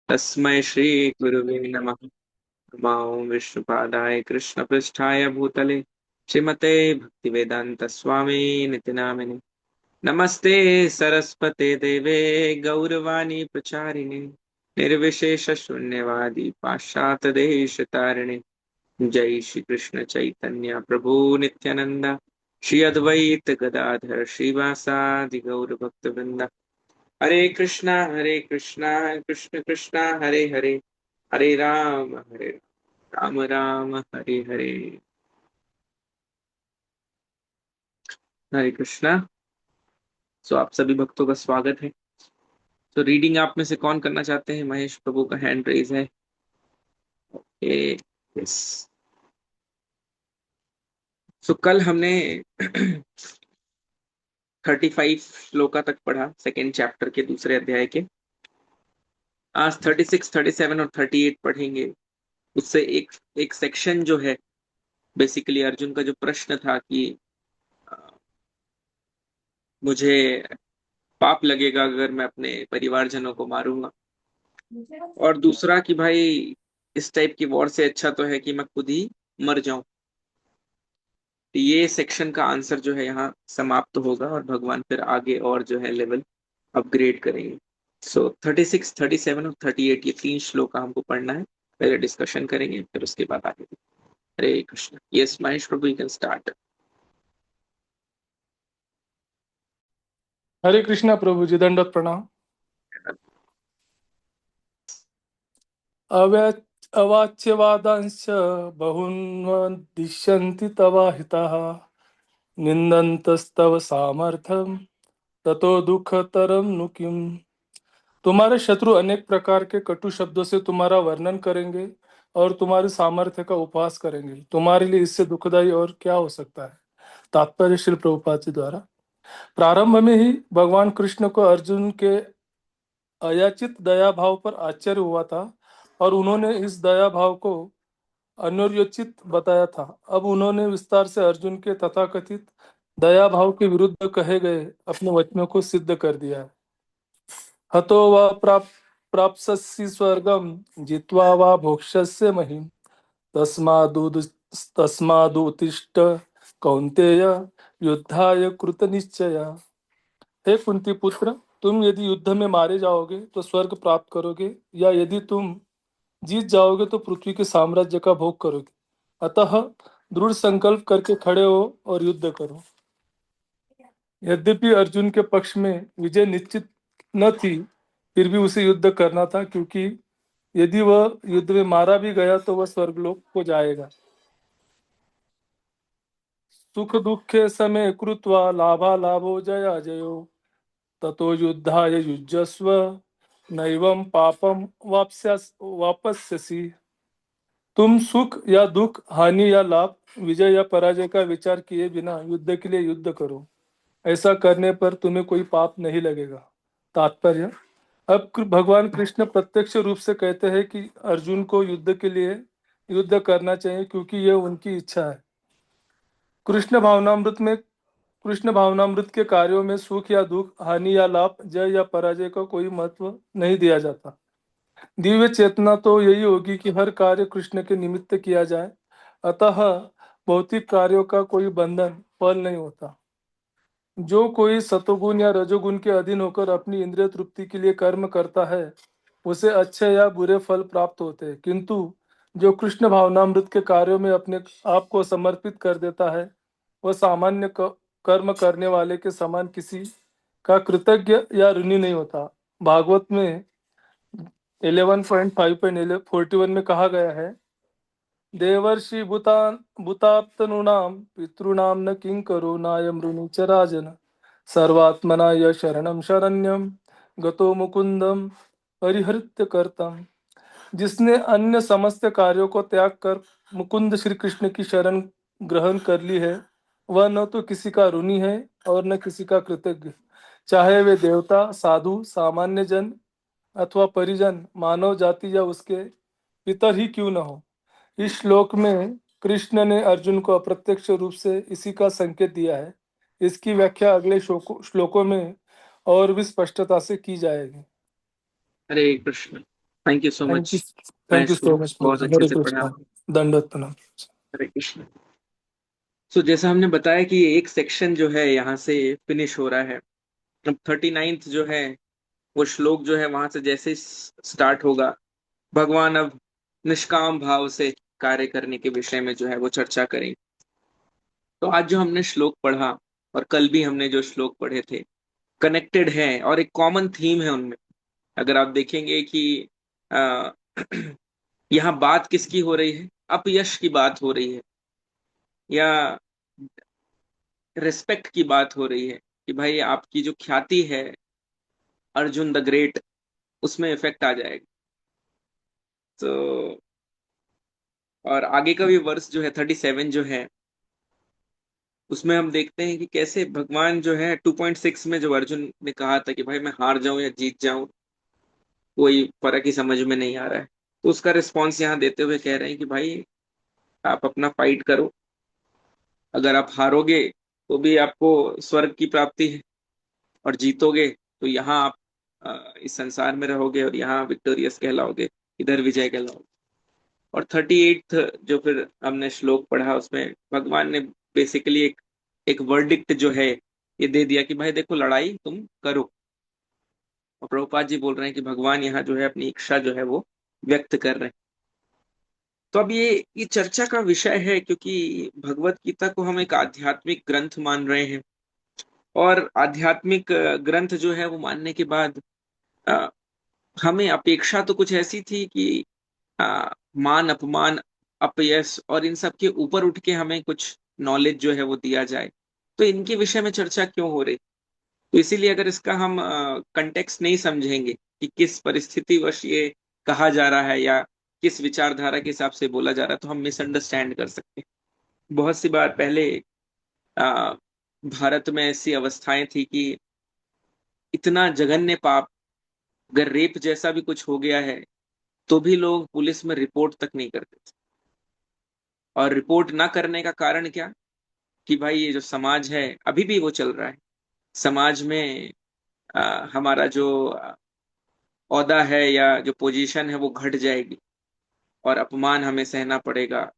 तस्मै श्री गुरुवे नमः। नमो विष्णुपादाय कृष्णपृष्ठाय भूतले श्रीमते भक्तिवेदांत स्वामी निति नामिने। नमस्ते सरस्वते देवे गौरवाणी प्रचारिणे निर्विशेष शून्यवादी पाश्चात्य देश तारिणे। जय श्री कृष्ण चैतन्य प्रभु नित्यानंदा श्री अद्वैत गदाधर श्रीवासादि गौर भक्त वृंदा। हरे कृष्णा कृष्ण कृष्णा हरे हरे, हरे राम राम हरे हरे। हरे कृष्णा। सो आप सभी भक्तों का स्वागत है। तो रीडिंग आप में से कौन करना चाहते हैं? महेश प्रभु का हैंड रेज है। यस। सो कल हमने 35 श्लोका तक पढ़ा सेकेंड चैप्टर के दूसरे अध्याय के। आज 36, 37 और 38 पढ़ेंगे। उससे एक एक सेक्शन जो है, बेसिकली अर्जुन का जो प्रश्न था कि अ, मुझे पाप लगेगा अगर मैं अपने परिवारजनों को मारूंगा, और दूसरा कि भाई इस टाइप की वॉर से अच्छा तो है कि मैं खुद ही मर जाऊं। तो ये सेक्शन का आंसर जो है यहाँ समाप्त होगा और भगवान फिर आगे और जो है लेवल अपग्रेड करेंगे। सो 36, 37 और 38 ये तीन श्लोक हमको पढ़ना है। पहले डिस्कशन करेंगे फिर उसके बाद आगे। Hare Krishna. Yes Mahesh Prabhu, you can start. Hare Krishna Prabhu ji, दंडवत प्रणाम। अवाच्यवादांश्च बहून्वदिष्यन्ति तवाहिताः निंदन्तस्तव सामर्थ्यं ततो दुःखतरं नु किम्। तुम्हारे शत्रु अनेक प्रकार के कटु शब्दों से तुम्हारा वर्णन करेंगे और तुम्हारे सामर्थ्य का उपहास करेंगे। तुम्हारे लिए इससे दुखदायी और क्या हो सकता है। तात्पर्य श्री प्रभुपाद जी द्वारा। प्रारंभ में ही भगवान कृष्ण को अर्जुन के अयाचित दया भाव पर आश्चर्य हुआ था और उन्होंने इस दया भाव को अन्योचित बताया था। अब उन्होंने विस्तार से अर्जुन के तथाकथित दया भाव के विरुद्ध कहे गए अपने वचनों को सिद्ध कर दिया है। हतो वा प्राप्स्यसि स्वर्गम जित्वा वा भोक्ष्यसि महीम् तस्मादुत्तिष्ठ कौन्तेय युद्धाय कृतनिश्चया। हे कुंती पुत्र, तुम यदि युद्ध में मारे जाओगे तो स्वर्ग प्राप्त करोगे, या यदि तुम जीत जाओगे तो पृथ्वी के साम्राज्य का भोग करोगे। अतः दृढ़ संकल्प करके खड़े हो और युद्ध करो। यद्यपि अर्जुन के पक्ष में विजय निश्चित न थी, फिर भी उसे युद्ध करना था, क्योंकि यदि वह युद्ध में मारा भी गया तो वह स्वर्गलोक को जाएगा। सुख दुखे समय कृत्वा लाभा लाभो जया जयो ततो युद्धाय युज्यस्व नैवं पापम वापस्यसि। तुम सुख या दुख, हानि या लाभ, विजय या पराजय का विचार किए बिना युद्ध के लिए युद्ध करो। ऐसा करने पर तुम्हें कोई पाप नहीं लगेगा। तात्पर्य। अब भगवान कृष्ण प्रत्यक्ष रूप से कहते हैं कि अर्जुन को युद्ध के लिए युद्ध करना चाहिए, क्योंकि यह उनकी इच्छा है। कृष्ण भावनामृत के कार्यों में सुख या दुख, हानि या लाभ, जय या पराजय का कोई महत्व नहीं दिया जाता। दिव्य चेतना तो यही होगी कि हर कार्य कृष्ण के निमित्त किया जाए। अतः भौतिक कार्यों का कोई बंधन फल नहीं होता। जो कोई सतोगुण या रजोगुण के अधीन होकर अपनी इंद्रिय तृप्ति के लिए कर्म करता है, उसे अच्छे या बुरे फल प्राप्त होते हैं, किंतु जो कृष्ण भावनामृत के कार्यों में अपने आप को समर्पित कर देता है, वह सामान्य कर्म करने वाले के समान किसी का कृतज्ञ या ऋणी नहीं होता। भागवत में 11.5.41 में कहा गया है, देवर्षि भूताप्तनूनां पितॄणां न किंकरो नायं ऋणी च राजन सर्वात्मना य शरणं शरण्यं गतो मुकुंदम परिहृत्य करतम। जिसने अन्य समस्त कार्यों को त्याग कर मुकुंद श्री कृष्ण की शरण ग्रहण कर ली है, वह न तो किसी का ऋणी है और न किसी का कृतज्ञ, चाहे वे देवता, साधु, सामान्य जन अथवा परिजन, मानव जाति या उसके पितर ही क्यों न हो। इस श्लोक में कृष्ण ने अर्जुन को अप्रत्यक्ष रूप से इसी का संकेत दिया है। इसकी व्याख्या अगले श्लोकों में और भी स्पष्टता से की जाएगी। Hare Krishna. Thank you so thank you. Much. मैं थैंक यू इसको सो मच बहुत प्रभु, अच्छे हरे से पढ़ा कृष्णा। हूँ। दंडवत प्रणाम। हरे कृष्ण। सो जैसा हमने बताया कि एक सेक्शन जो है यहाँ से फिनिश हो रहा है। अब 39th जो है वो श्लोक जो है वहां से जैसे स्टार्ट होगा, भगवान अब निष्काम भाव से कार्य करने के विषय में जो है वो चर्चा करेंगे। तो आज जो हमने श्लोक पढ़ा और कल भी हमने जो श्लोक पढ़े थे, कनेक्टेड है और एक कॉमन थीम है उनमें। अगर आप देखेंगे कि आ, यहाँ बात किसकी हो रही है, अपयश की बात हो रही है या रिस्पेक्ट की बात हो रही है, कि भाई आपकी जो ख्याति है अर्जुन द ग्रेट, उसमें इफेक्ट आ जाएगा। तो और आगे का भी वर्ष जो है 37 जो है, उसमें हम देखते हैं कि कैसे भगवान जो है 2.6 में जो अर्जुन ने कहा था कि भाई मैं हार जाऊं या जीत जाऊं कोई फर्क ही समझ में नहीं आ रहा है, तो उसका रिस्पॉन्स यहाँ देते हुए कह रहे हैं कि भाई आप अपना फाइट करो। अगर आप हारोगे तो भी आपको स्वर्ग की प्राप्ति है, और जीतोगे तो यहाँ आप इस संसार में रहोगे और यहाँ विक्टोरियस कहलाओगे, इधर विजय कहलाओगे। और 38th जो फिर हमने श्लोक पढ़ा, उसमें भगवान ने बेसिकली एक वर्डिक्ट जो है ये दे दिया कि भाई देखो लड़ाई तुम करो। और प्रभुपाद जी बोल रहे हैं कि भगवान यहाँ जो है अपनी इच्छा जो है वो व्यक्त कर रहे हैं। तो अब ये चर्चा का विषय है, क्योंकि भगवत गीता को हम एक आध्यात्मिक ग्रंथ मान रहे हैं। और आध्यात्मिक ग्रंथ जो है वो मानने के बाद अ, हमें अपेक्षा तो कुछ ऐसी थी कि मान अपमान अपयश और इन सब के ऊपर उठ के हमें कुछ नॉलेज जो है वो दिया जाए। तो इनके विषय में चर्चा क्यों हो रही? तो इसीलिए अगर इसका हम कंटेक्स्ट नहीं समझेंगे कि किस परिस्थिति वश ये कहा जा रहा है या किस विचारधारा के हिसाब से बोला जा रहा है, तो हम मिसअंडरस्टैंड कर सकते हैं। बहुत सी बार पहले आ, भारत में ऐसी अवस्थाएं थी कि इतना जघन्य पाप, अगर रेप जैसा भी कुछ हो गया है तो भी लोग पुलिस में रिपोर्ट तक नहीं करते थे। और रिपोर्ट ना करने का कारण क्या? कि भाई ये जो समाज है अभी भी वो चल रहा है। समाज में हमारा जो औहदा है या जो पोजीशन है वो घट जाएगी और अपमान हमें सहना पड़ेगा।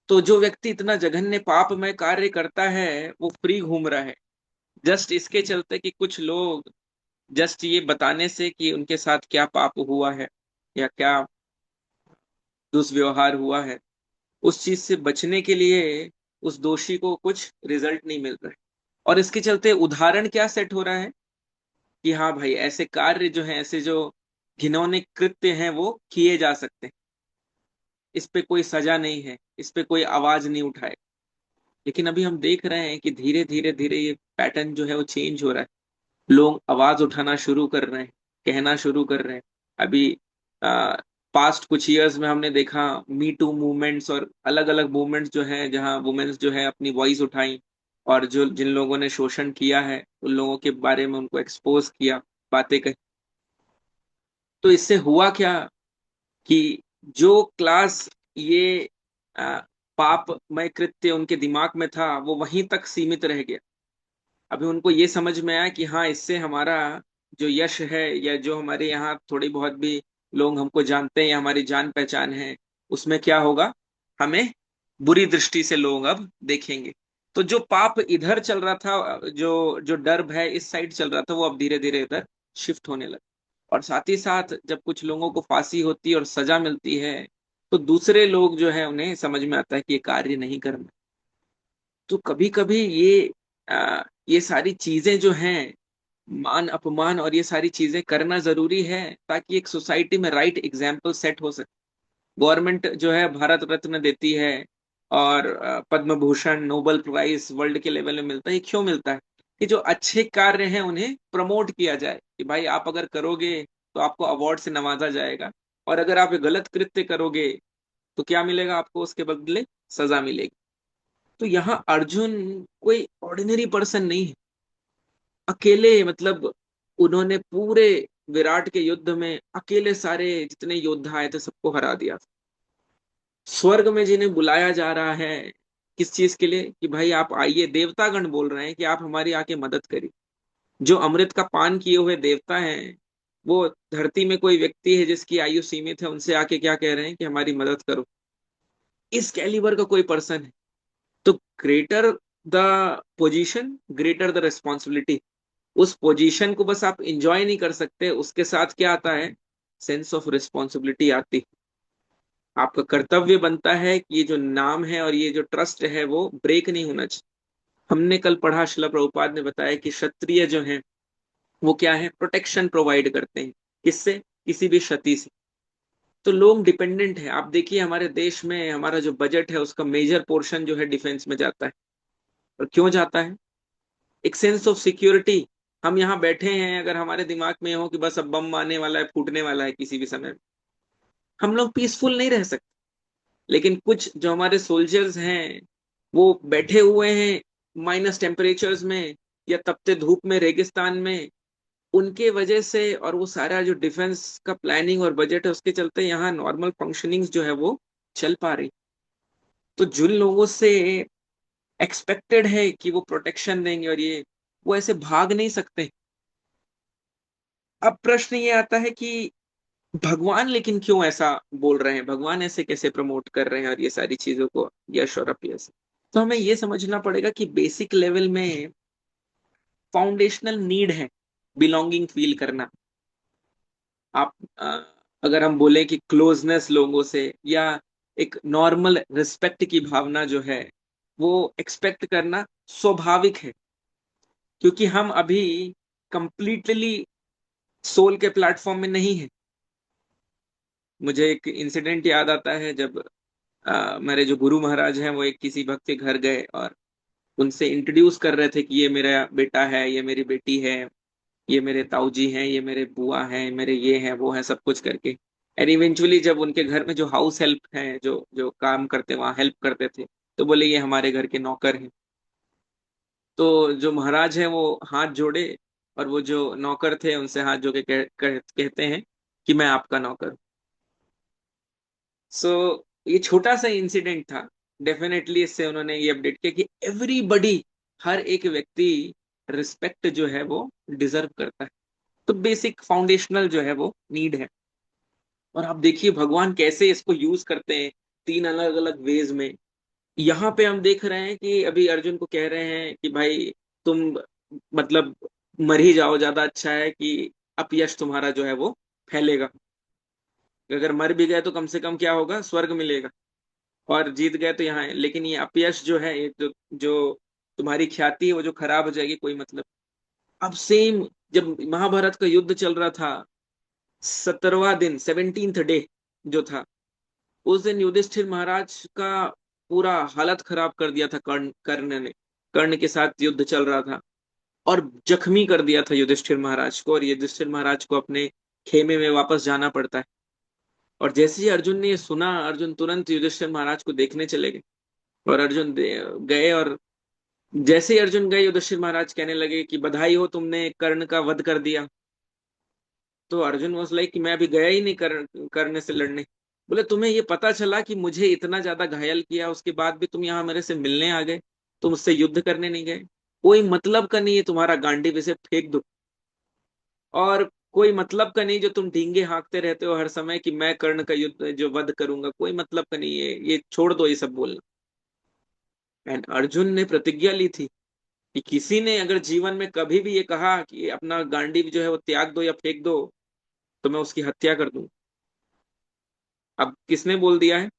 तो जो व्यक्ति इतना जघन्य पाप में कार्य करता है वो फ्री घूम रहा है, जस्ट इसके चलते कि कुछ लोग जस्ट ये बताने से कि उनके साथ क्या पाप हुआ है या क्या दुष्व्यवहार हुआ है, उस चीज से बचने के लिए उस दोषी को कुछ रिजल्ट नहीं मिल रहा है। और इसके चलते उदाहरण क्या सेट हो रहा है कि हाँ भाई ऐसे कार्य जो है, ऐसे जो घिनौने कृत्य हैं वो किए जा सकते हैं, इस पे कोई सजा नहीं है, इस पे कोई आवाज नहीं उठाए। लेकिन अभी हम देख रहे हैं कि धीरे धीरे धीरे ये पैटर्न जो है वो चेंज हो रहा है। लोग आवाज उठाना शुरू कर रहे हैं, कहना शुरू कर रहे हैं। अभी पास्ट कुछ इयर्स में हमने देखा मी टू मूवमेंट्स और अलग अलग मूवमेंट्स जो हैं जहां वुमेन्स जो है अपनी वॉइस उठाई और जो जिन लोगों ने शोषण किया है उन लोगों के बारे में उनको एक्सपोज किया, बातें कही। तो इससे हुआ क्या कि जो क्लास ये आ, पापमय कृत्य उनके दिमाग में था वो वहीं तक सीमित रह गया। अभी उनको ये समझ में आया कि हाँ इससे हमारा जो यश है या जो हमारे यहाँ थोड़ी बहुत भी लोग हमको जानते हैं या हमारी जान पहचान है, उसमें क्या होगा, हमें बुरी दृष्टि से लोग अब देखेंगे। तो जो पाप इधर चल रहा था, जो जो डर भय इस साइड चल रहा था, वो अब धीरे धीरे इधर शिफ्ट होने लगा। और साथ ही साथ जब कुछ लोगों को फांसी होती है और सजा मिलती है, तो दूसरे लोग जो है उन्हें समझ में आता है कि ये कार्य नहीं करना। तो कभी कभी ये सारी चीजें जो हैं, मान अपमान और ये सारी चीजें करना जरूरी है ताकि एक सोसाइटी में राइट एग्जाम्पल सेट हो सके। गवर्नमेंट जो है भारत रत्न देती है और Padma Bhushan Nobel prize world के लेवल में मिलता है। ये क्यों मिलता है? कि जो अच्छे कार्य हैं उन्हें प्रमोट किया जाए, कि भाई आप अगर करोगे तो आपको अवार्ड से नवाजा जाएगा, और अगर आप गलत कृत्य करोगे तो क्या मिलेगा आपको, उसके बदले सजा मिलेगी। तो यहाँ अर्जुन कोई ऑर्डिनरी पर्सन नहीं है। अकेले मतलब उन्होंने पूरे विराट के युद्ध में अकेले सारे जितने योद्धा आए थे सबको हरा दिया। स्वर्ग में जिन्हें बुलाया जा रहा है किस चीज के लिए, कि भाई आप आइए, देवतागण बोल रहे हैं कि आप हमारी आके मदद करिए। जो अमृत का पान किए हुए देवता हैं वो धरती में कोई व्यक्ति है जिसकी आयु सीमित है, उनसे आके क्या कह रहे हैं कि हमारी मदद करो। इस कैलिबर का कोई पर्सन है। तो greater the position, greater the responsibility. उस पोजीशन को बस आप इंजॉय नहीं कर सकते, उसके साथ क्या आता है, सेंस ऑफ रिस्पॉन्सिबिलिटी आती है। आपका कर्तव्य बनता है कि ये जो नाम है और ये जो ट्रस्ट है वो ब्रेक नहीं होना चाहिए। हमने कल पढ़ा, शिला प्रभुपाद ने बताया कि क्षत्रिय जो है वो क्या है, प्रोटेक्शन प्रोवाइड करते हैं। किससे? किसी भी क्षति से। तो लोग डिपेंडेंट है। आप देखिए हमारे देश में हमारा जो बजट है उसका मेजर पोर्शन जो है डिफेंस में जाता है। और क्यों जाता है? एक सेंस ऑफ सिक्योरिटी। हम यहाँ बैठे हैं, अगर हमारे दिमाग में हो कि बस अब बम आने वाला है, फूटने वाला है किसी भी समय, हम लोग पीसफुल नहीं रह सकते। लेकिन कुछ जो हमारे सोल्जर्स हैं वो बैठे हुए हैं माइनस टेम्परेचर्स में या तपते धूप में रेगिस्तान में, उनके वजह से और वो सारा जो डिफेंस का प्लानिंग और बजट है उसके चलते यहाँ नॉर्मल फंक्शनिंग जो है वो चल पा रही। तो जिन लोगों से एक्सपेक्टेड है कि वो प्रोटेक्शन देंगे और ये, वो ऐसे भाग नहीं सकते। अब प्रश्न ये आता है कि भगवान लेकिन क्यों ऐसा बोल रहे हैं, भगवान ऐसे कैसे प्रमोट कर रहे हैं और ये सारी चीजों को, यश और अपयश। तो हमें ये समझना पड़ेगा कि बेसिक लेवल में फाउंडेशनल नीड है बिलोंगिंग फील करना। आप अगर हम बोले कि क्लोजनेस लोगों से या एक नॉर्मल रिस्पेक्ट की भावना जो है वो एक्सपेक्ट करना स्वाभाविक है। क्योंकि हम अभी कंप्लीटली सोल के प्लेटफॉर्म में नहीं है। मुझे एक इंसिडेंट याद आता है, जब मेरे जो गुरु महाराज हैं वो एक किसी भक्त के घर गए और उनसे इंट्रोड्यूस कर रहे थे कि ये मेरा बेटा है, ये मेरी बेटी है, ये मेरे ताऊ जी हैं, ये मेरे बुआ हैं, मेरे ये हैं वो हैं, सब कुछ करके। एंड इवेंचुअली जब उनके घर में जो हाउस हेल्प हैं, जो जो काम करते वहां हेल्प करते थे, तो बोले ये हमारे घर के नौकर हैं। तो जो महाराज हैं वो हाथ जोड़े और वो जो नौकर थे उनसे हाथ जोड़ के कहते हैं कि मैं आपका नौकर हूं। सो ये छोटा सा इंसिडेंट था। डेफिनेटली इससे उन्होंने ये अपडेट किया कि एवरीबडी, हर एक व्यक्ति रिस्पेक्ट जो है वो डिजर्व करता है। तो बेसिक फाउंडेशनल जो है वो नीड है। और आप देखिए भगवान कैसे इसको यूज करते हैं, तीन अलग अलग वेज में। यहाँ पे हम देख रहे हैं कि अभी अर्जुन को कह रहे हैं कि भाई तुम मतलब मर ही जाओ, ज्यादा अच्छा है कि अपयश तुम्हारा जो है वो फैलेगा। अगर मर भी गए तो कम से कम क्या होगा, स्वर्ग मिलेगा। और जीत गए तो यहाँ है, लेकिन ये अपयश जो है, ये जो तुम्हारी ख्याति है वो जो खराब हो जाएगी, कोई मतलब। अब सेम, जब महाभारत का युद्ध चल रहा था, 17वां दिन, 17th डे जो था, उस दिन युधिष्ठिर महाराज का पूरा हालत खराब कर दिया था कर्ण ने। कर्ण के साथ युद्ध चल रहा था और जख्मी कर दिया था युधिष्ठिर महाराज को, और युधिष्ठिर महाराज को अपने खेमे में वापस जाना पड़ता है। और जैसे ही अर्जुन ने ये सुना, अर्जुन तुरंत युधिष्ठिर महाराज को देखने चले गए। और अर्जुन गए, और जैसे ही अर्जुन गए युधिष्ठिर महाराज कहने लगे कि बधाई हो, तुमने कर्ण का वध कर दिया। तो अर्जुन वाज लाइक कि मैं अभी गया ही नहीं कर्ण से लड़ने। बोले तुम्हें ये पता चला कि मुझे इतना ज्यादा घायल किया, उसके बाद भी तुम यहाँ मेरे से मिलने आ गए, तुम उससे युद्ध करने नहीं गए? कोई मतलब का नहीं है तुम्हारा गांडीव, इसे फेंक दो। और कोई मतलब का नहीं जो तुम ढींगे हाँकते रहते हो हर समय कि मैं कर्ण का युद्ध जो वध करूंगा, कोई मतलब का नहीं है, ये छोड़ दो ये सब बोलना। एंड अर्जुन ने प्रतिज्ञा ली थी कि किसी ने अगर जीवन में कभी भी ये कहा कि अपना गांडीव जो है वो त्याग दो या फेंक दो, तो मैं उसकी हत्या कर दूं। अब किसने बोल दिया है?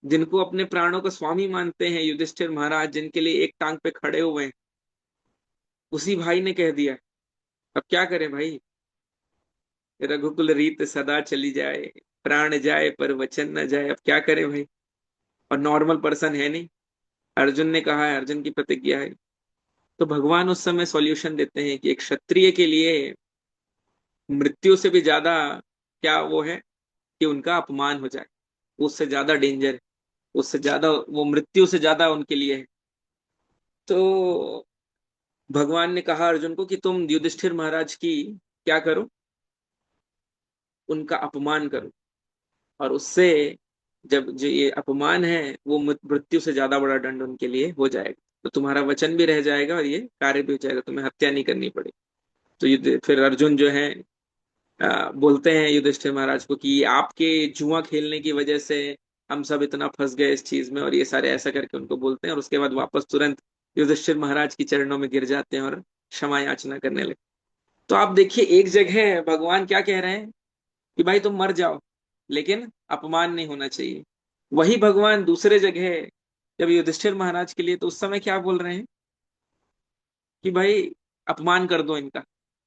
जिनको अपने प्राणों का स्वामी मानते हैं युधिष्ठिर महाराज, जिनके लिए एक टांग पे खड़े हुए हैं, उसी भाई ने कह दिया है। अब क्या करें भाई? रघुकुल रीत सदा चली जाए, प्राण जाए पर वचन न जाए। अब क्या करें भाई? और नॉर्मल पर्सन है नहीं। अर्जुन ने कहा है, अर्जुन की प्रतिज्ञा है। तो भगवान उस समय सॉल्यूशन देते हैं कि एक क्षत्रिय के लिए मृत्यु से भी ज्यादा क्या वो है कि उनका अपमान हो जाए, उससे ज्यादा डेंजर है, उससे ज्यादा वो मृत्यु से ज्यादा उनके लिए है। तो भगवान ने कहा अर्जुन को कि तुम युधिष्ठिर महाराज की क्या करो, उनका अपमान करो। और उससे जब जो ये अपमान है वो मृत्यु से ज्यादा बड़ा दंड उनके लिए हो जाएगा। तो तुम्हारा वचन भी रह जाएगा और ये कार्य भी हो जाएगा, तुम्हें हत्या नहीं करनी पड़ेगी। तो फिर अर्जुन जो है बोलते हैं युधिष्ठिर महाराज को कि आपके जुआ खेलने की वजह से हम सब इतना फंस गए इस चीज में, और ये सारे ऐसा करके उनको बोलते हैं, और उसके बाद वापस तुरंत युधिष्ठिर महाराज की चरणों में गिर जाते हैं और क्षमा याचना करने लगते। तो आप देखिए, एक जगह भगवान क्या कह रहे हैं कि भाई तुम मर जाओ, लेकिन अपमान नहीं होना चाहिए। वही भगवान दूसरे जगह जब युधिष्ठिर महाराज के लिए, तो उस समय क्या बोल रहे हैं कि भाई अपमान कर दो इनका,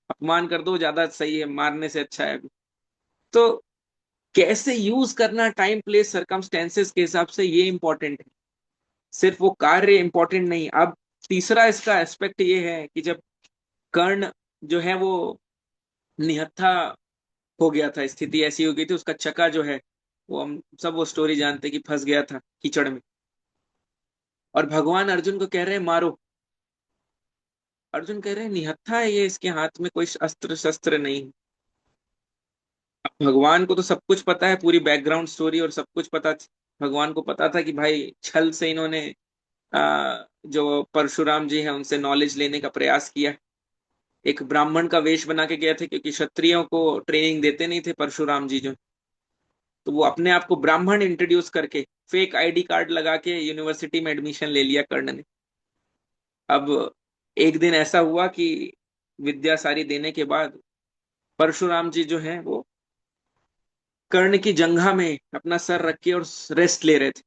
अपमान कर दो, ज्यादा सही है, मारने से अच्छा है अभी। तो कैसे यूज करना टाइम प्लेस सरकमस्टेंसेस के हिसाब से, ये इंपॉर्टेंट है, सिर्फ वो कार्य इंपॉर्टेंट नहीं। अब तीसरा इसका एस्पेक्ट ये है कि जब कर्ण जो है वो निहत्था हो गया था, स्थिति ऐसी हो गई थी, उसका चका जो है वो, हम सब वो स्टोरी जानते हैं कि फंस गया था कीचड़ में, और भगवान अर्जुन को कह रहे हैं मारो। अर्जुन कह रहे हैं निहत्था है ये, इसके हाथ में कोई अस्त्र शस्त्र नहीं। अब भगवान को तो सब कुछ पता है, पूरी बैकग्राउंड स्टोरी और सब कुछ पता। भगवान को पता था कि भाई छल से इन्होंने जो परशुराम जी हैं उनसे नॉलेज लेने का प्रयास किया। एक ब्राह्मण का वेश बना के गए थे, क्योंकि क्षत्रियों को ट्रेनिंग देते नहीं थे परशुराम जी जो, तो वो अपने आप को ब्राह्मण इंट्रोड्यूस करके फेक आईडी कार्ड लगा के यूनिवर्सिटी में एडमिशन ले लिया कर्ण ने। अब एक दिन ऐसा हुआ कि विद्या सारी देने के बाद परशुराम जी जो है वो कर्ण की जंघा में अपना सर रख के और रेस्ट ले रहे थे,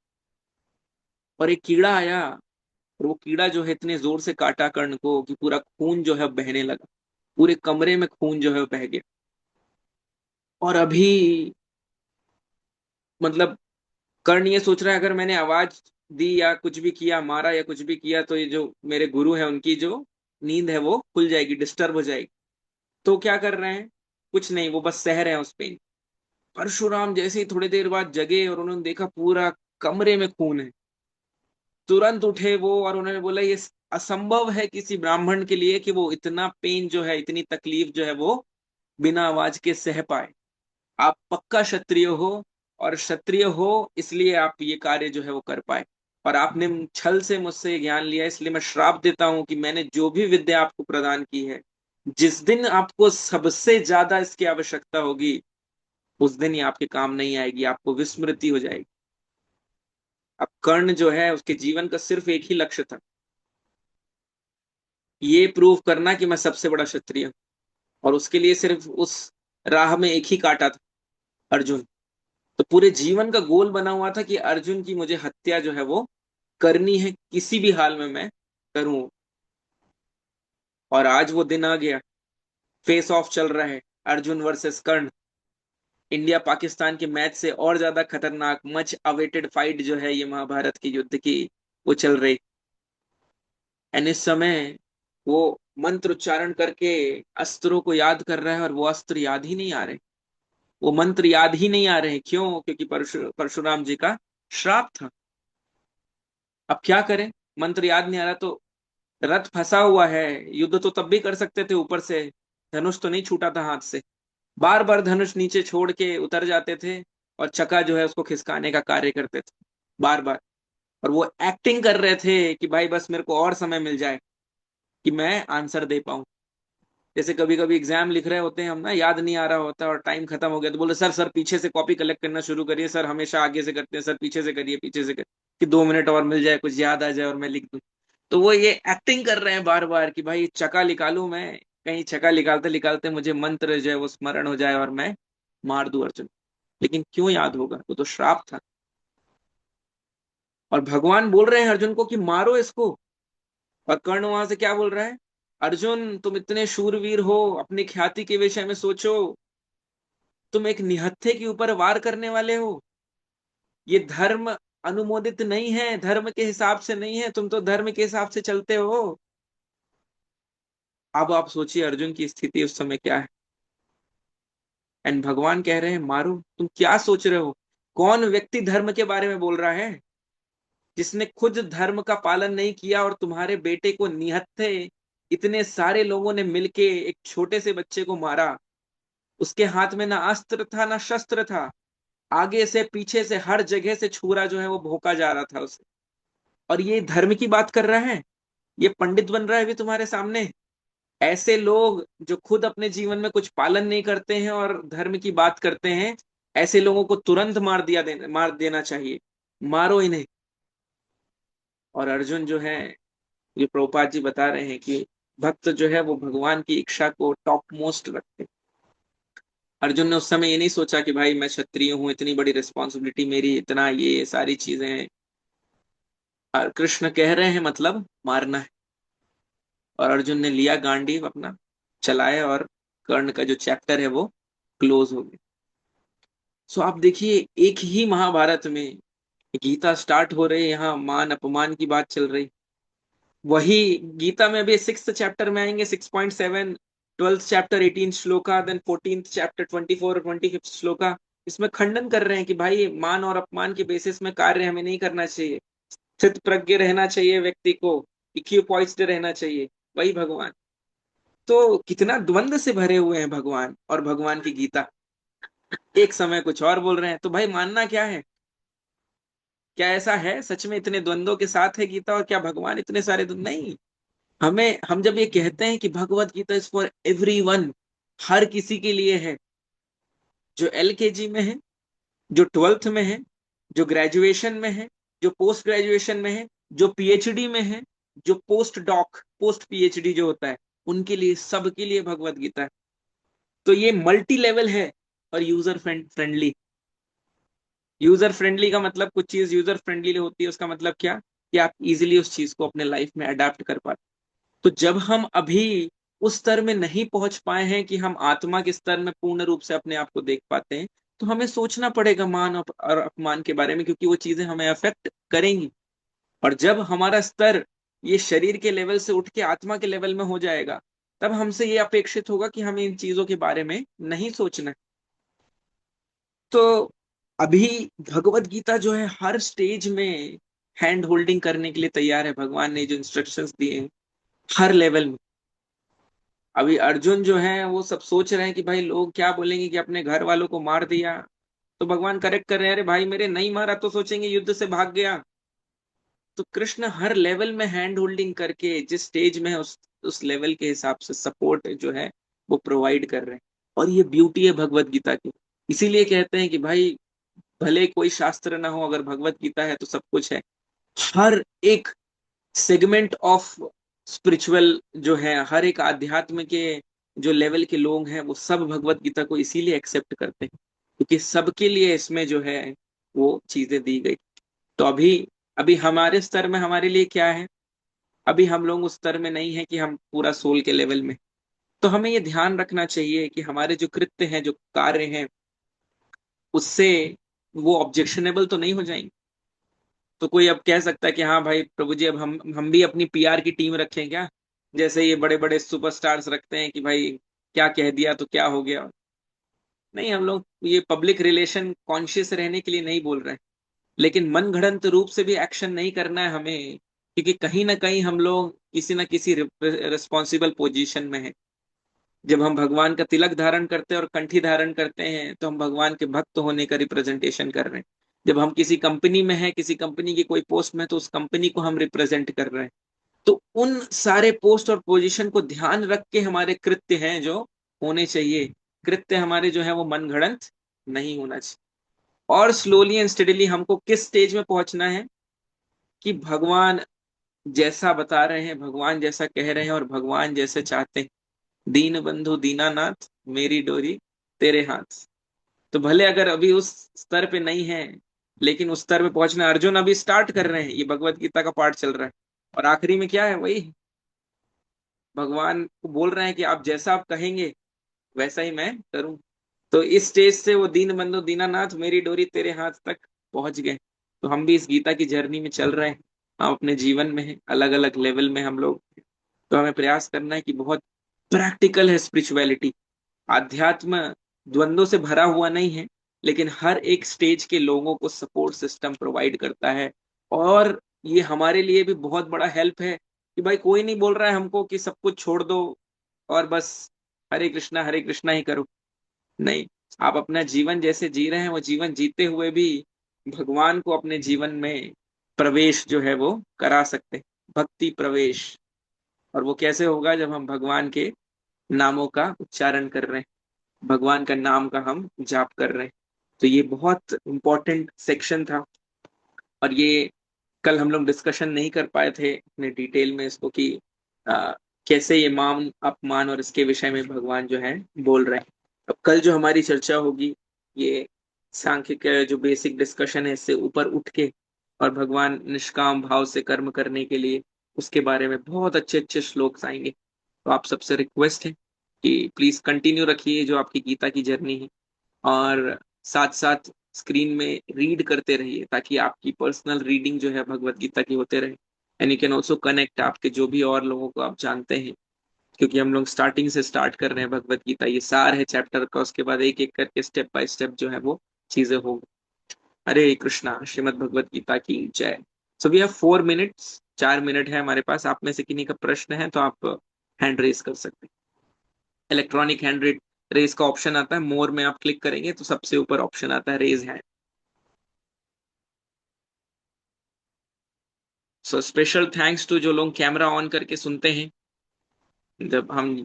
और एक कीड़ा आया, और वो कीड़ा जो है इतने जोर से काटा कर्ण को कि पूरा खून जो है बहने लगा, पूरे कमरे में खून जो है वो बह गया। और अभी मतलब कर्ण ये सोच रहा है, अगर मैंने आवाज दी या कुछ भी किया, मारा या कुछ भी किया, तो ये जो मेरे गुरु है उनकी जो नींद है वो खुल जाएगी, डिस्टर्ब हो जाएगी। तो क्या कर रहे हैं, कुछ नहीं, वो बस सह रहे हैं उस पे। परशुराम जैसे ही थोड़ी देर बाद जगे और उन्होंने देखा पूरा कमरे में खून है, तुरंत उठे वो, और उन्होंने बोला ये असंभव है किसी ब्राह्मण के लिए कि वो इतना पेन जो है, इतनी तकलीफ जो है वो बिना आवाज के सह पाए। आप पक्का क्षत्रिय हो, और क्षत्रिय हो इसलिए आप ये कार्य जो है वो कर पाए, और आपने छल से मुझसे ये ज्ञान लिया, इसलिए मैं श्राप देता हूं कि मैंने जो भी विद्या आपको प्रदान की है, जिस दिन आपको सबसे ज्यादा इसकी आवश्यकता होगी, उस दिन ही आपके काम नहीं आएगी, आपको विस्मृति हो जाएगी। अब कर्ण जो है उसके जीवन का सिर्फ एक ही लक्ष्य था, ये प्रूव करना कि मैं सबसे बड़ा क्षत्रिय हूं, और उसके लिए सिर्फ उस राह में एक ही काटा था, अर्जुन। तो पूरे जीवन का गोल बना हुआ था कि अर्जुन की मुझे हत्या जो है वो करनी है, किसी भी हाल में मैं करूं। और आज वो दिन आ गया, फेस ऑफ चल रहा है, अर्जुन वर्सेस कर्ण। इंडिया पाकिस्तान के मैच से और ज्यादा खतरनाक, मच अवेटेड फाइट जो है ये महाभारत की युद्ध की, वो चल रही। एंड इस समय वो मंत्र उच्चारण करके अस्त्रों को याद कर रहा है, और वो अस्त्र याद ही नहीं आ रहे, वो मंत्र याद ही नहीं आ रहे। क्यों? क्योंकि परशुराम जी का श्राप था। अब क्या करें, मंत्र याद नहीं आ रहा, तो रथ फंसा हुआ है, युद्ध तो तब भी कर सकते थे, ऊपर से धनुष तो नहीं छूटा था हाथ से, बार बार धनुष नीचे छोड़ के उतर जाते थे, और चका जो है उसको खिसकाने का कार्य करते थे बार बार। और वो एक्टिंग कर रहे थे कि भाई बस मेरे को और समय मिल जाए कि मैं आंसर दे पाऊं। जैसे कभी कभी एग्जाम लिख रहे होते हैं हम ना, याद नहीं आ रहा होता और टाइम खत्म हो गया, तो बोले सर सर पीछे से कॉपी कलेक्ट करना शुरू करिए, सर हमेशा आगे से करते हैं, सर पीछे से करिए, पीछे से करिए, कि 2 मिनट और मिल जाए, कुछ याद आ जाए और मैं लिख दूं। तो वो ये एक्टिंग कर रहे हैं बार बार कि भाई चका निकालू मैं, कहीं चका निकालते निकालते मुझे मंत्र जो है वो स्मरण हो जाए और मैं मार दूं अर्जुन। लेकिन क्यों याद होगा, वो तो श्राप था। और भगवान बोल रहे हैं अर्जुन को कि मारो इसको, और कर्ण वहां से क्या बोल रहा है, अर्जुन तुम इतने शूरवीर हो, अपनी ख्याति के विषय में सोचो, तुम एक निहत्थे के ऊपर वार करने वाले हो, ये धर्म अनुमोदित नहीं है, धर्म के हिसाब से नहीं है, तुम तो धर्म के हिसाब से चलते हो। अब आप सोचिए अर्जुन की स्थिति उस समय क्या है। एंड भगवान कह रहे हैं मारो, तुम क्या सोच रहे हो, कौन व्यक्ति धर्म के बारे में बोल रहा है, जिसने खुद धर्म का पालन नहीं किया और तुम्हारे बेटे को निहत्थे इतने सारे लोगों ने मिलके एक छोटे से बच्चे को मारा। उसके हाथ में ना अस्त्र था ना शस्त्र था, आगे से पीछे से हर जगह से छुरा जो है वो भोंका जा रहा था उसे, और ये धर्म की बात कर रहा है, ये पंडित बन रहा है अभी तुम्हारे सामने। ऐसे लोग जो खुद अपने जीवन में कुछ पालन नहीं करते हैं और धर्म की बात करते हैं, ऐसे लोगों को तुरंत मार देना चाहिए, मारो इन्हें। और अर्जुन जो है, ये प्रभुपाद जी बता रहे हैं कि भक्त जो है वो भगवान की इच्छा को टॉप मोस्ट रखते हैं। अर्जुन ने उस समय ये नहीं सोचा कि भाई मैं क्षत्रिय हूँ, इतनी बड़ी रिस्पॉन्सिबिलिटी मेरी, इतना ये सारी चीजें हैं। और कृष्ण कह रहे हैं मतलब मारना है। और अर्जुन ने लिया गांडीव अपना, चलाया, और कर्ण का जो चैप्टर है वो क्लोज हो गया। सो आप देखिए, एक ही महाभारत में गीता स्टार्ट हो रही है, यहाँ मान अपमान की बात चल रही। वही गीता में अभी 6th चैप्टर में आएंगे, 6.7, 12th chapter 18 shloka, then 14th chapter 24 और 25th श्लोका। इसमें खंडन कर रहे हैं कि भाई मान और अपमान के बेसिस में कार्य हमें नहीं करना चाहिए, स्थित प्रज्ञ रहना चाहिए व्यक्ति को, इक्विपॉइस्ड रहना चाहिए। वही भगवान। तो कितना द्वंद से भरे हुए हैं भगवान और भगवान की गीता। एक समय कुछ और बोल रहे हैं, तो भाई मानना क्या है? क्या ऐसा है सच में इतने द्वंद्वों के साथ है गीता, और क्या भगवान इतने सारे द्वंद्व? नहीं। हम जब ये कहते हैं कि Bhagavad Gita is for everyone, हर किसी के लिए है, जो एलकेजी में है, जो 12th में है, जो ग्रेजुएशन में है, जो पोस्ट ग्रेजुएशन में है, जो पीएचडी में है, जो पोस्ट डॉक, पोस्ट पीएचडी जो होता है, उनके लिए, सबके लिए भगवत गीता है। तो ये मल्टी लेवल है और यूजर फ्रेंडली। यूजर फ्रेंडली का मतलब, कुछ चीज यूजर फ्रेंडली होती है उसका मतलब क्या, कि आप इजीली उस चीज को अपने लाइफ में अडेप्ट कर पाते। तो जब हम अभी उस स्तर में नहीं पहुंच पाए हैं कि हम आत्मा के स्तर में पूर्ण रूप से अपने आप को देख पाते हैं, तो हमें सोचना पड़ेगा मान और अपमान के बारे में, क्योंकि वो चीजें हमें अफेक्ट करेंगी। और जब हमारा स्तर ये शरीर के लेवल से उठ के आत्मा के लेवल में हो जाएगा, तब हमसे ये अपेक्षित होगा कि हमें इन चीजों के बारे में नहीं सोचना है। तो अभी भगवत गीता जो है हर स्टेज में हैंड होल्डिंग करने के लिए तैयार है। भगवान ने जो इंस्ट्रक्शंस दिए हैं हर लेवल में। अभी अर्जुन जो है वो सब सोच रहे हैं कि भाई लोग क्या बोलेंगे कि अपने घर वालों को मार दिया। तो भगवान करेक्ट कर रहे हैं, अरे भाई मेरे नहीं मारा तो सोचेंगे युद्ध से भाग गया। तो कृष्ण हर लेवल में हैंड होल्डिंग करके जिस स्टेज में है उस लेवल के हिसाब से सपोर्ट जो है वो प्रोवाइड कर रहे हैं। और ये ब्यूटी है भगवत गीता की। इसीलिए कहते हैं कि भाई भले कोई शास्त्र ना हो, अगर भगवत गीता है तो सब कुछ है। हर एक सेगमेंट ऑफ स्पिरिचुअल जो है, हर एक आध्यात्म के जो लेवल के लोग हैं, वो सब भगवत गीता को इसीलिए एक्सेप्ट करते हैं क्योंकि सबके लिए इसमें जो है वो चीजें दी गई। तो अभी अभी हमारे स्तर में हमारे लिए क्या है? अभी हम लोग उस स्तर में नहीं है कि हम पूरा सोल के लेवल में। तो हमें ये ध्यान रखना चाहिए कि हमारे जो कृत्य हैं, जो कार्य हैं, उससे वो ऑब्जेक्शनेबल तो नहीं हो जाएंगे। तो कोई अब कह सकता है कि हाँ भाई प्रभु जी, अब हम भी अपनी पीआर की टीम रखें क्या? जैसे ये बड़े बड़े सुपरस्टार्स रखते हैं कि भाई क्या कह दिया तो क्या हो गया। नहीं, हम लोग ये पब्लिक रिलेशन कॉन्शियस रहने के लिए नहीं बोल रहे हैं, लेकिन मन घड़ंत रूप से भी एक्शन नहीं करना है हमें, क्योंकि कहीं ना कहीं हम लोग किसी ना किसी रिस्पॉन्सिबल पोजीशन में है। जब हम भगवान का तिलक धारण करते हैं और कंठी धारण करते हैं, तो हम भगवान के भक्त होने का रिप्रेजेंटेशन कर रहे हैं। जब हम किसी कंपनी में हैं, किसी कंपनी की कोई पोस्ट में, तो उस कंपनी को हम रिप्रेजेंट कर रहे हैं। तो उन सारे पोस्ट और पोजीशन को ध्यान रख के हमारे कृत्य हैं जो होने चाहिए। कृत्य हमारे जो है वो मन घड़ंत नहीं होना चाहिए। और स्लोली एंड स्टेडीली हमको किस स्टेज में पहुंचना है कि भगवान जैसा बता रहे हैं, भगवान जैसा कह रहे हैं और भगवान जैसे चाहते हैं। दीन बंधु दीनानाथ, मेरी डोरी तेरे हाथ। तो भले अगर अभी उस स्तर पे नहीं है, लेकिन उस स्तर पे पहुंचना। अर्जुन अभी स्टार्ट कर रहे हैं, ये भगवत गीता का पाठ चल रहा है, और आखिरी में क्या है, वही भगवान को बोल रहे हैं कि आप जैसा आप कहेंगे वैसा ही मैं करूं। तो इस स्टेज से वो दीन बंधु दीनानाथ मेरी डोरी तेरे हाथ तक पहुंच गए। तो हम भी इस गीता की जर्नी में चल रहे हैं। हम अपने जीवन में अलग अलग लेवल में हम लोग। तो हमें प्रयास करना है कि बहुत प्रैक्टिकल है स्पिरिचुअलिटी। आध्यात्म द्वंद्वों से भरा हुआ नहीं है, लेकिन हर एक स्टेज के लोगों को सपोर्ट सिस्टम प्रोवाइड करता है। और ये हमारे लिए भी बहुत बड़ा हेल्प है कि भाई कोई नहीं बोल रहा है हमको कि सब कुछ छोड़ दो और बस हरे कृष्णा ही करो। नहीं, आप अपना जीवन जैसे जी रहे हैं वो जीवन जीते हुए भी भगवान को अपने जीवन में प्रवेश जो है वो करा सकते हैं, भक्ति प्रवेश। और वो कैसे होगा? जब हम भगवान के नामों का उच्चारण कर रहे हैं, भगवान का नाम का हम जाप कर रहे हैं। तो ये बहुत इंपॉर्टेंट सेक्शन था। और ये कल हम लोग डिस्कशन नहीं कर पाए थे अपने डिटेल में इसको कि आ, कैसे ये मान अपमान और इसके विषय में भगवान जो है बोल रहे हैं। अब कल जो हमारी चर्चा होगी, ये सांख्य का जो बेसिक डिस्कशन है इससे ऊपर उठ के, और भगवान निष्काम भाव से कर्म करने के लिए उसके बारे में बहुत अच्छे अच्छे श्लोक आएंगे। तो आप सबसे रिक्वेस्ट है कि प्लीज कंटिन्यू रखिए जो आपकी गीता की जर्नी है, और साथ साथ स्क्रीन में रीड करते रहिए ताकि आपकी पर्सनल रीडिंग जो है भगवत गीता की होते रहे। And you can also connect आपके जो भी और लोगों को आप जानते हैं, क्योंकि हम लोग स्टार्टिंग से स्टार्ट कर रहे हैं भगवत गीता, ये सार है चैप्टर का, उसके बाद एक एक करके स्टेप बाय स्टेप जो है वो चीजें होंगी। हरे कृष्णा, श्रीमद् भगवत गीता की जय। So we have 4 minutes, 4 minute है हमारे पास। आप में से किन्हीं का प्रश्न है तो आप हैंड रेस कर सकते हैं। इलेक्ट्रॉनिक हैंड रेस का ऑप्शन आता है, मोर में आप क्लिक करेंगे तो सबसे ऊपर ऑप्शन आता है raise hand. So special thanks to जो लोग कैमरा ऑन करके सुनते हैं। जब हम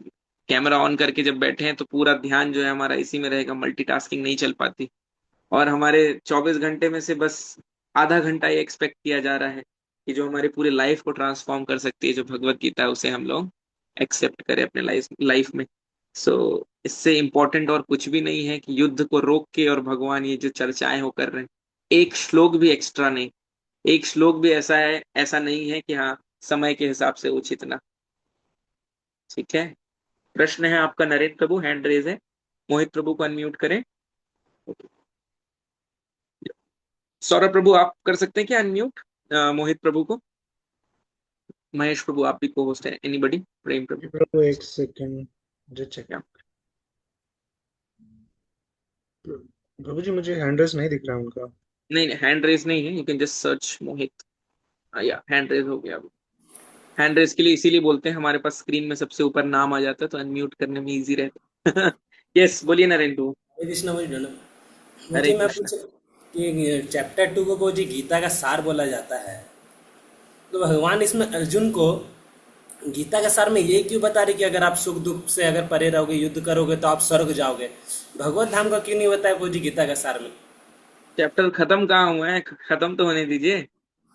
कैमरा ऑन करके जब बैठे हैं तो पूरा ध्यान जो है हमारा इसी में रहेगा, मल्टीटास्किंग नहीं चल पाती। और हमारे 24 घंटे में से बस आधा घंटा ये एक्सपेक्ट किया जा रहा है कि जो हमारे पूरे लाइफ को ट्रांसफॉर्म कर सकती है जो भगवत गीता है, उसे हम लोग एक्सेप्ट करें अपने लाइफ लाइफ में। सो इससे इम्पोर्टेंट और कुछ भी नहीं है कि युद्ध को रोक के और भगवान ये जो चर्चाएं वो कर रहे हैं, एक श्लोक भी एक्स्ट्रा नहीं, एक श्लोक भी ऐसा है, ऐसा नहीं है कि हाँ समय के हिसाब से उचित ना। ठीक है। प्रश्न है आपका नरेंद्र प्रभु, हैंड रेज है। मोहित प्रभु को अनम्यूट करें। सौरभ प्रभु आप कर सकते हैं क्या अनम्यूट मोहित प्रभु को? महेश प्रभु आप भी को होस्ट है, एनीबडी? प्रेम प्रभु? प्रभु एक सेकंड मुझे चेक। क्या? प्रभु जी मुझे हैंडल्स नहीं दिख रहा उनका। नहीं नहीं, हैंड रेज नहीं है, यू कैन जस्ट सर्च मोहित। या हैंड रेज हो गया अभी। हैंड रेज के लिए इसीलिए बोलते हैं, हमारे पास स्क्रीन में सबसे ऊपर नाम आ जाता है तो अनम्यूट करने में इजी रहता है। यस बोलिए नरेंद्र प्रभु। हरे कृष्णा भाई डन। हरे मुझे मैं कृष्ण। पूछ कि चैप्टर 2 को जी गीता का सार बोला जाता है, तो भगवान इसमें अर्जुन को गीता का सार में ये क्यों बता रहे कि अगर आप सुख दुख से अगर परे रहोगे, युद्ध करोगे तो आप स्वर्ग जाओगे? भगवत धाम का क्यों नहीं बताया वो जी गीता का सार में? चैप्टर खत्म कहाँ हुआ है, खत्म तो होने दीजिए।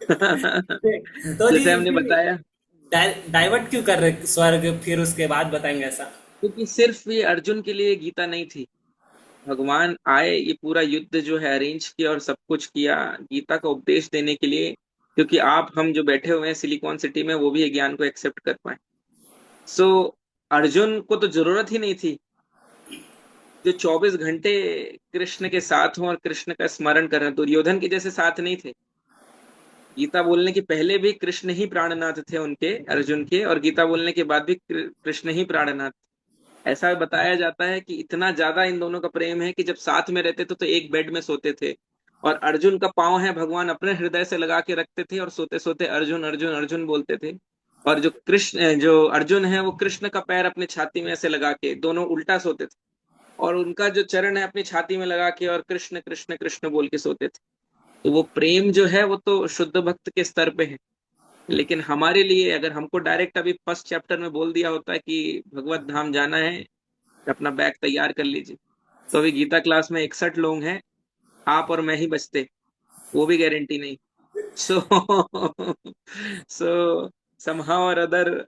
तो जी जैसे हमने फिर बताया, डाइवर्ट क्यों कर रहे स्वर्ग, फिर उसके बाद बताएंगे ऐसा? क्योंकि सिर्फ ये अर्जुन के लिए गीता नहीं थी। भगवान आए, ये पूरा युद्ध जो है अरेंज किया और सब कुछ किया गीता का उपदेश देने के लिए, क्योंकि आप हम जो बैठे हुए हैं सिलिकॉन सिटी में वो भी ये ज्ञान को एक्सेप्ट कर पाए। सो अर्जुन को तो जरूरत ही नहीं थी जो 24 घंटे कृष्ण के साथ हों और कृष्ण का स्मरण कर रहे हैं। दुर्योधन के जैसे साथ नहीं थे। गीता बोलने के पहले भी कृष्ण ही प्राणनाथ थे उनके, अर्जुन के, और गीता बोलने के बाद भी कृष्ण ही प्राणनाथ। ऐसा बताया जाता है कि इतना ज्यादा इन दोनों का प्रेम है कि जब साथ में रहते थे तो एक बेड में सोते थे। और अर्जुन का पाँव है भगवान अपने हृदय से लगा के रखते थे और सोते सोते अर्जुन अर्जुन अर्जुन बोलते थे। और जो अर्जुन है वो कृष्ण का पैर अपने छाती में ऐसे लगा के दोनों उल्टा सोते थे। और उनका जो चरण है अपनी छाती में लगा के और कृष्ण कृष्ण कृष्ण बोल के सोते थे। तो वो प्रेम जो है वो तो शुद्ध भक्त के स्तर पे है। लेकिन हमारे लिए अगर हमको डायरेक्ट अभी फर्स्ट चैप्टर में बोल दिया होता है कि भगवत धाम जाना है, अपना बैग तैयार कर लीजिए, तो अभी गीता क्लास में 61 लोग हैं, आप और मैं ही बचते, वो भी गारंटी नहीं। सो सो समहाउ और अदर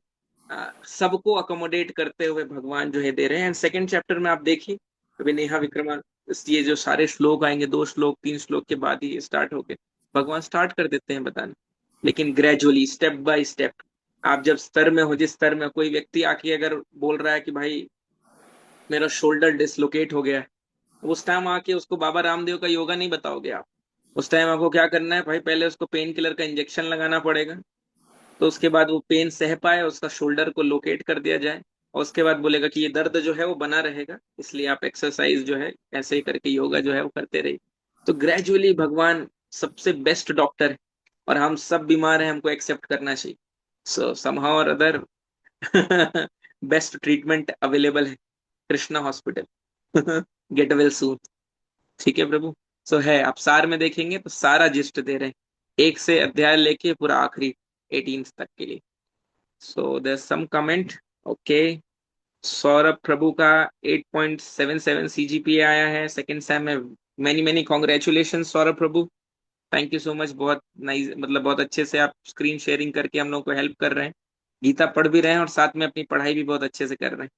सबको अकोमोडेट करते हुए भगवान जो है दे रहे हैं। एंड सेकंड चैप्टर में आप देखिए, अभी नेहा विक्रमान, ये जो सारे श्लोक आएंगे 2 श्लोक 3 श्लोक के बाद ही स्टार्ट होके भगवान स्टार्ट कर देते हैं बताना। लेकिन ग्रेजुअली स्टेप बाय स्टेप, आप जब स्तर में हो, जिस स्तर में कोई व्यक्ति आके अगर बोल रहा है कि भाई मेरा शोल्डर डिसलोकेट हो गया है, उस टाइम आके उसको बाबा रामदेव का योगा नहीं बताओगे आप। उस टाइम आपको क्या करना है भाई, पहले उसको पेन किलर का इंजेक्शन लगाना पड़ेगा, तो उसके बाद वो पेन सह पाए, उसका शोल्डर को लोकेट कर दिया जाए, और उसके बाद बोलेगा कि ये दर्द जो है वो बना रहेगा, इसलिए आप एक्सरसाइज जो है ऐसे ही करके योगा जो है वो करते रहिए। तो ग्रेजुअली भगवान सबसे बेस्ट डॉक्टर है, और हम सब बीमार हैं, हमको एक्सेप्ट करना चाहिए। सो समहाउ और अदर बेस्ट ट्रीटमेंट अवेलेबल है, Krishna hospital. Get well soon. ठीक है प्रभु। सो है, आप सार में देखेंगे तो सारा जिस्ट दे रहे हैं, एक से अध्याय लेके पूरा आखिरी 18 तक के लिए। So there's some comment. Okay. Saurabh प्रभु का 8.77 CGPA आया है सेकंड सेम में। Many many congratulation Saurabh Prabhu, thank you so much. बहुत नाइस, मतलब बहुत अच्छे से आप स्क्रीन शेयरिंग करके हम लोग को हेल्प कर रहे हैं, गीता पढ़ भी रहे हैं और साथ में अपनी पढ़ाई भी बहुत अच्छे से कर रहे हैं।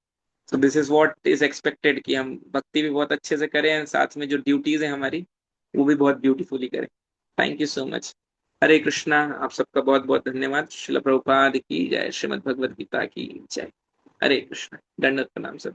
So this is what is expected कि हम भक्ति भी बहुत अच्छे से करें, साथ में जो ड्यूटीज है हमारी वो भी बहुत ब्यूटीफुली करें। Thank you so much. Hare Krishna. आप सबका बहुत बहुत धन्यवाद। श्रील प्रभुपाद की जय, श्रीमद् भगवद गीता की जय। हरे कृष्णा। दंडवत प्रणाम सब।